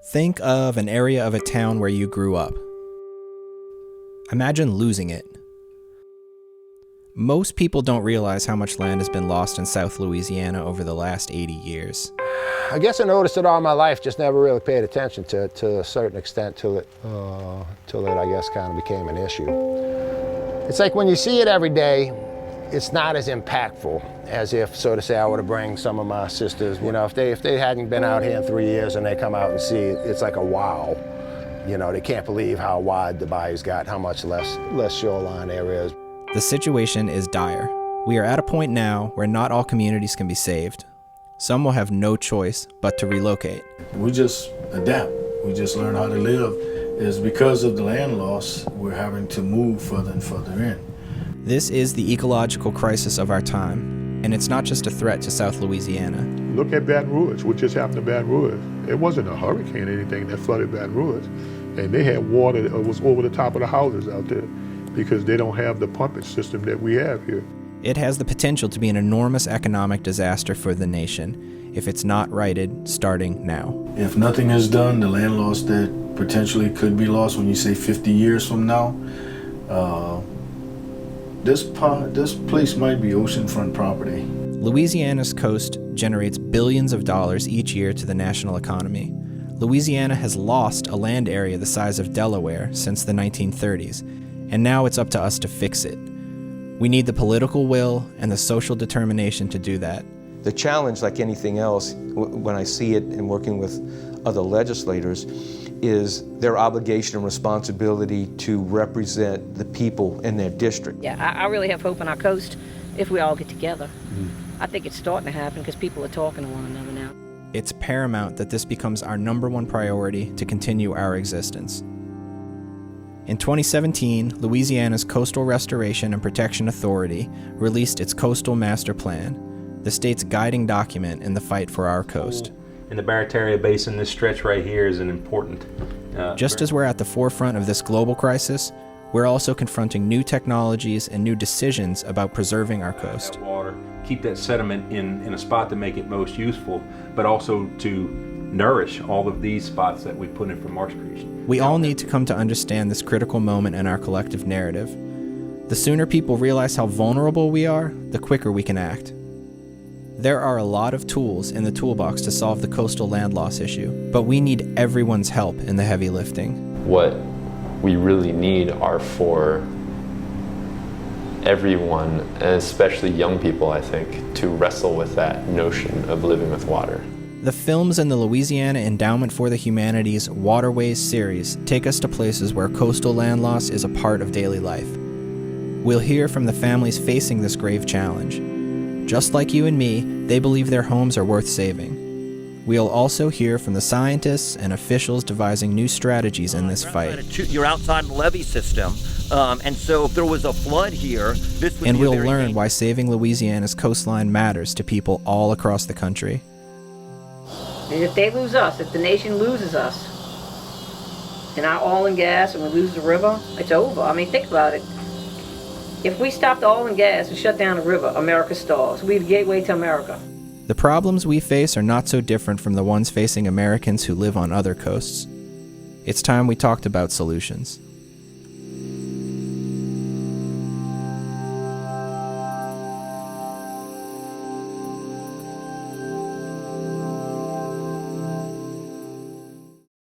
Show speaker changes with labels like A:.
A: Think of an area of a town where you grew up. Imagine losing it. Most people don't realize how much land has been lost in South Louisiana over the last 80 years.
B: I guess I noticed it all my life, just never really paid attention to it to a certain extent till it I guess kind of became an issue. It's like when you see it every day, it's not as impactful as if, so to say, I were to bring some of my sisters, you know, if they hadn't been out here in 3 years and they come out and see it, it's like a wow. You know, they can't believe how wide the bayous got, how much less shoreline area is.
A: The situation is dire. We are at a point now where not all communities can be saved. Some will have no choice but to relocate.
C: We just adapt. We just learn how to live. It's because of the land loss, we're having to move further and further in.
A: This is the ecological crisis of our time, and it's not just a threat to South Louisiana.
D: Look at Baton Rouge, what just happened to Baton Rouge. It wasn't a hurricane or anything that flooded Baton Rouge. And they had water that was over the top of the houses out there because they don't have the pumping system that we have here.
A: It has the potential to be an enormous economic disaster for the nation if it's not righted starting now.
C: If nothing is done, the land loss that potentially could be lost when you say 50 years from now, this place might be oceanfront property.
A: Louisiana's coast generates billions of dollars each year to the national economy. Louisiana has lost a land area the size of Delaware since the 1930s, and now it's up to us to fix it. We need the political will and the social determination to do that.
E: The challenge, like anything else, when I see it in working with other legislators, is their obligation and responsibility to represent the people in their district.
F: Yeah, I really have hope on our coast if we all get together. I think it's starting to happen because people are talking to one another now.
A: It's paramount that this becomes our #1 priority to continue our existence. In 2017, Louisiana's Coastal Restoration and Protection Authority released its Coastal Master Plan, the state's guiding document in the fight for our coast.
G: In the Barataria Basin, this stretch right here is an important...
A: Just as we're at the forefront of this global crisis, we're also confronting new technologies and new decisions about preserving our coast.
G: Water, keep that sediment in a spot to make it most useful, but also to nourish all of these spots that we put in for marsh creation.
A: We all need to come to understand this critical moment in our collective narrative. The sooner people realize how vulnerable we are, the quicker we can act. There are a lot of tools in the toolbox to solve the coastal land loss issue, but we need everyone's help in the heavy lifting.
H: What we really need are for everyone, and especially young people, I think, to wrestle with that notion of living with water.
A: The films in the Louisiana Endowment for the Humanities Waterways series take us to places where coastal land loss is a part of daily life. We'll hear from the families facing this grave challenge. Just like you and me, they believe their homes are worth saving. We'll also hear from the scientists and officials devising new strategies in this fight.
I: You're outside the levee system, and so if there was a flood here, this would
A: And
I: be
A: we'll learn why saving Louisiana's coastline matters to people all across the country.
F: And if they lose us, if the nation loses us, and our oil and gas, and we lose the river, it's over. I mean, think about it. If we stop the oil and gas and shut down the river, America stalls. We're the gateway to America.
A: The problems we face are not so different from the ones facing Americans who live on other coasts. It's time we talked about solutions.